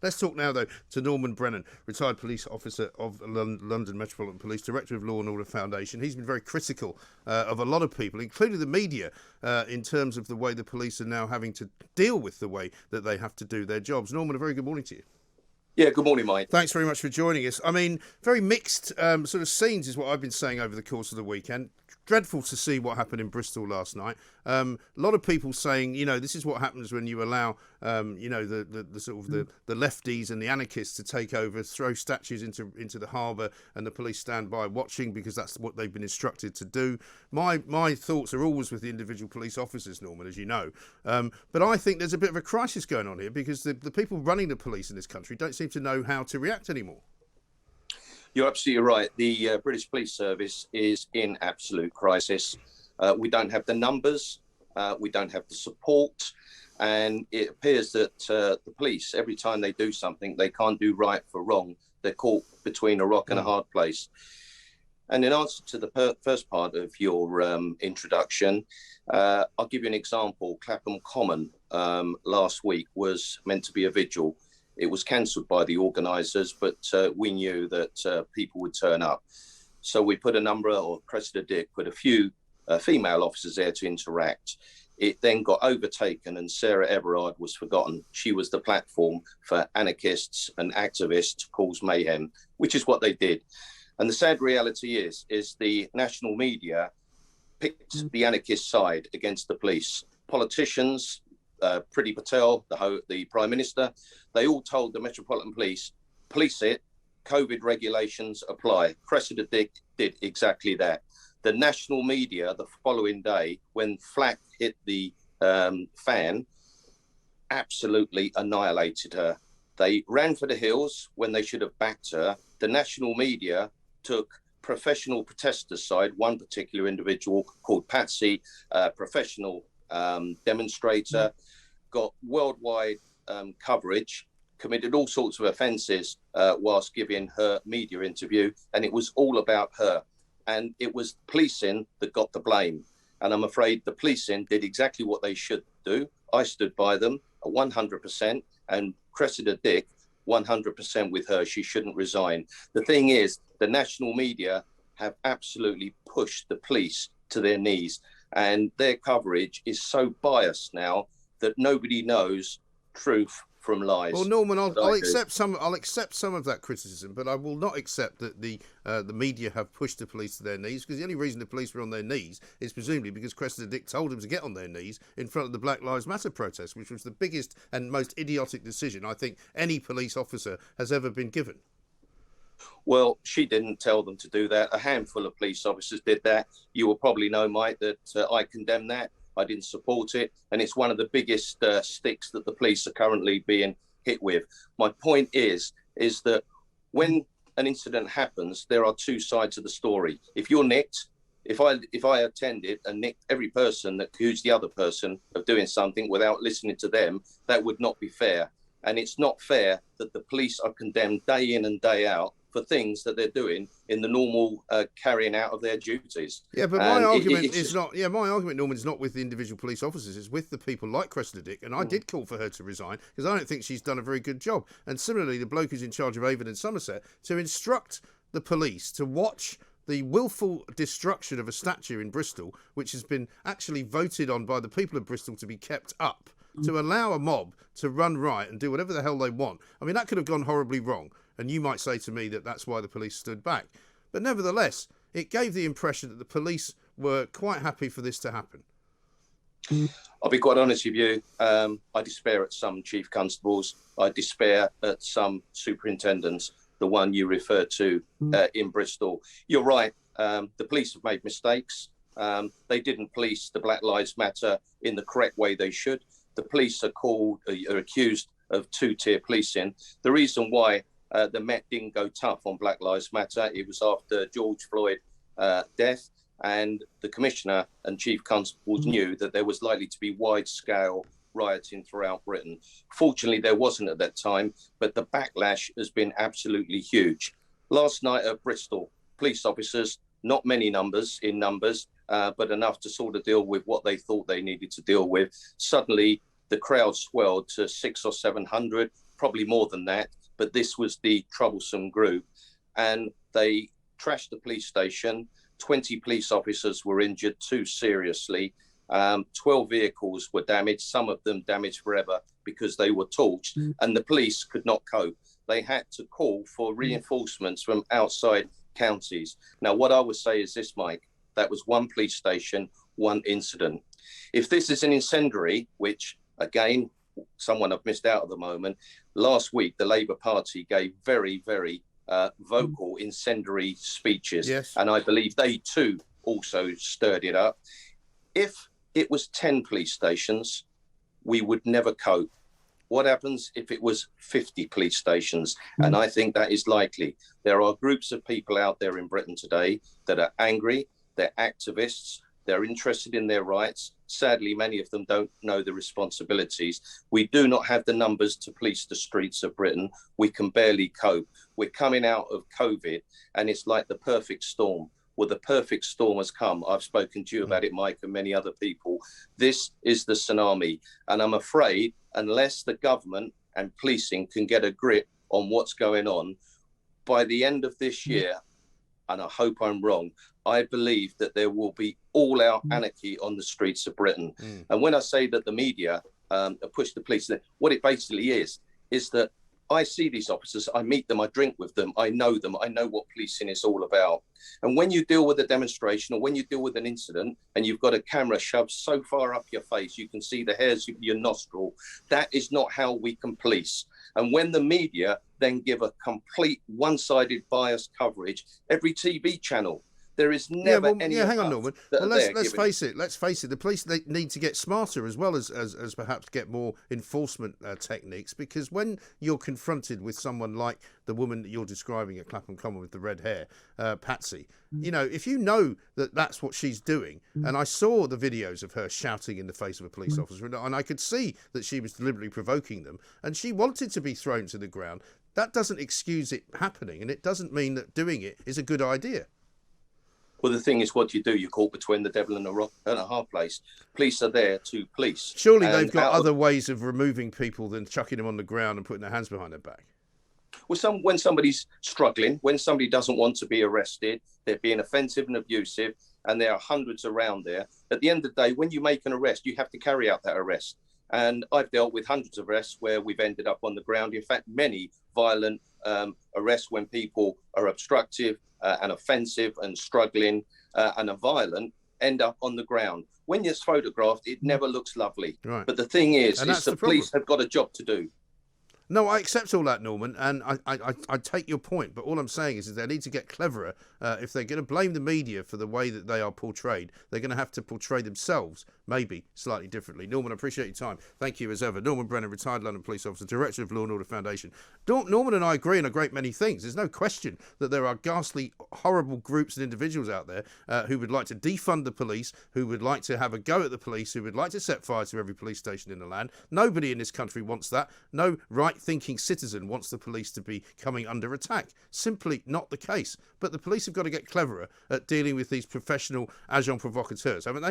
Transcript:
Let's talk now, though, to Norman Brennan, retired police officer of London Metropolitan Police, director of Law and Order Foundation. He's been very critical of a lot of people, including the media, in terms of the way the police are now having to deal with the way that they have to do their jobs. Norman, a very good morning to you. Yeah, good morning, Mike. Thanks very much for joining us. I mean, very mixed sort of scenes is what I've been saying over the course of the weekend. Dreadful to see what happened in Bristol last night. A lot of people saying, this is what happens when you allow, the sort of the lefties and the anarchists to take over, throw statues into the harbour, and the police stand by watching because that's what they've been instructed to do. My thoughts are always with the individual police officers, Norman, as you know. But I think there's a bit of a crisis going on here because the people running the police in this country don't seem to know how to react anymore. You're absolutely right. The British Police Service is in absolute crisis. We don't have the numbers, we don't have the support, and it appears that the police, every time they do something, they can't do right for wrong. They're caught between a rock and a hard place. And in answer to the first part of your introduction, I'll give you an example. Clapham Common last week was meant to be a vigil. It was cancelled by the organisers, but we knew that people would turn up. So we put a number, or Cressida Dick put a few female officers there to interact. It then got overtaken and Sarah Everard was forgotten. She was the platform for anarchists and activists to cause mayhem, which is what they did. And the sad reality is the national media picked the anarchist side against the police. Politicians, Priti Patel, the Prime Minister, they all told the Metropolitan Police, police it, COVID regulations apply. Cressida Dick did exactly that. The national media the following day, when flack hit the fan, absolutely annihilated her. They ran for the hills when they should have backed her. The national media took professional protesters' side, one particular individual called Patsy, professional demonstrator, got worldwide coverage, committed all sorts of offences whilst giving her media interview, and it was all about her. And it was policing that got the blame. And I'm afraid the policing did exactly what they should do. I stood by them 100%, and Cressida Dick 100% with her. She shouldn't resign. The thing is, the national media have absolutely pushed the police to their knees, and their coverage is so biased now that nobody knows truth from lies. Well, Norman, I'll accept some of that criticism, but I will not accept that the media have pushed the police to their knees, because the only reason the police were on their knees is presumably because Cressida Dick told them to get on their knees in front of the Black Lives Matter protest, which was the biggest and most idiotic decision I think any police officer has ever been given. Well, she didn't tell them to do that. A handful of police officers did that. You will probably know, Mike, that I condemn that. I didn't support it. And it's one of the biggest sticks that the police are currently being hit with. My point is that when an incident happens, there are two sides of the story. If you're nicked, if I attended and nicked every person that accused the other person of doing something without listening to them, that would not be fair. And it's not fair that the police are condemned day in and day out for things that they're doing in the normal carrying out of their duties. Yeah, but my argument is not. Yeah, my argument, Norman, is not with the individual police officers. It's with the people like Cressida Dick, and I did call for her to resign because I don't think she's done a very good job. And similarly, the bloke who's in charge of Avon and Somerset to instruct the police to watch the willful destruction of a statue in Bristol, which has been actually voted on by the people of Bristol to be kept up, to allow a mob to run riot and do whatever the hell they want. I mean, that could have gone horribly wrong. And you might say to me that that's why the police stood back. But nevertheless, it gave the impression that the police were quite happy for this to happen. I'll be quite honest with you. I despair at some chief constables. I despair at some superintendents, the one you referred to in Bristol. You're right. The police have made mistakes. They didn't police the Black Lives Matter in the correct way they should. The police are accused of two-tier policing. The reason why the Met didn't go tough on Black Lives Matter, it was after George Floyd death, and the Commissioner and Chief Constables knew that there was likely to be wide-scale rioting throughout Britain. Fortunately, there wasn't at that time, but the backlash has been absolutely huge. Last night at Bristol, police officers, not many numbers, but enough to sort of deal with what they thought they needed to deal with. Suddenly, the crowd swelled to 600 or 700. probably more than that, but this was the troublesome group. And they trashed the police station. 20 police officers were injured, 2 seriously. 12 vehicles were damaged, some of them damaged forever because they were torched, and the police could not cope. They had to call for reinforcements from outside counties. Now, what I would say is this, Mike, that was one police station, one incident. If this is an incendiary, which, again, someone I've missed out at the moment, last week, the Labour Party gave very, very vocal incendiary speeches. Yes. And I believe they too also stirred it up. If it was 10 police stations, we would never cope. What happens if it was 50 police stations? And I think that is likely. There are groups of people out there in Britain today that are angry, they're activists, they're interested in their rights. Sadly, many of them don't know the responsibilities. We do not have the numbers to police the streets of Britain. We can barely cope. We're coming out of COVID, and it's like the perfect storm. Well, the perfect storm has come. I've spoken to you about it, Mike, and many other people. This is the tsunami. And I'm afraid, unless the government and policing can get a grip on what's going on, by the end of this year, and I hope I'm wrong, I believe that there will be all-out anarchy on the streets of Britain. And when I say that the media push the police, what it basically is that I see these officers, I meet them, I drink with them, I know what policing is all about. And when you deal with a demonstration or when you deal with an incident and you've got a camera shoved so far up your face, you can see the hairs of your nostril, that is not how we can police. And when the media then give a complete one-sided biased coverage, every TV channel, there is never any. Yeah, hang on, Norman. Well, let's face it. The police, they need to get smarter as well as perhaps get more enforcement techniques. Because when you're confronted with someone like the woman that you're describing at Clapham Common with the red hair, Patsy, you know, if you know that that's what she's doing, and I saw the videos of her shouting in the face of a police officer, and I could see that she was deliberately provoking them, and she wanted to be thrown to the ground. That doesn't excuse it happening, and it doesn't mean that doing it is a good idea. Well, the thing is, what you do, you're caught between the devil and a hard place. Police are there to police. Surely they've got other ways of removing people than chucking them on the ground and putting their hands behind their back. Well, when somebody's struggling, when somebody doesn't want to be arrested, they're being offensive and abusive, and there are hundreds around there. At the end of the day, when you make an arrest, you have to carry out that arrest. And I've dealt with hundreds of arrests where we've ended up on the ground. In fact, many violent arrests when people are obstructive and offensive and struggling and are violent end up on the ground. When it's photographed, it never looks lovely. Right. But the thing is the police have got a job to do. No, I accept all that, Norman, and I take your point, but all I'm saying is they need to get cleverer. If they're going to blame the media for the way that they are portrayed, they're going to have to portray themselves, maybe, slightly differently. Norman, I appreciate your time. Thank you, as ever. Norman Brennan, retired London police officer, director of Law and Order Foundation. Norman and I agree on a great many things. There's no question that there are ghastly, horrible groups and individuals out there who would like to defund the police, who would like to have a go at the police, who would like to set fire to every police station in the land. Nobody in this country wants that. No right-thinking citizen wants the police to be coming under attack. Simply not the case. But the police have got to get cleverer at dealing with these professional agents provocateurs, haven't they?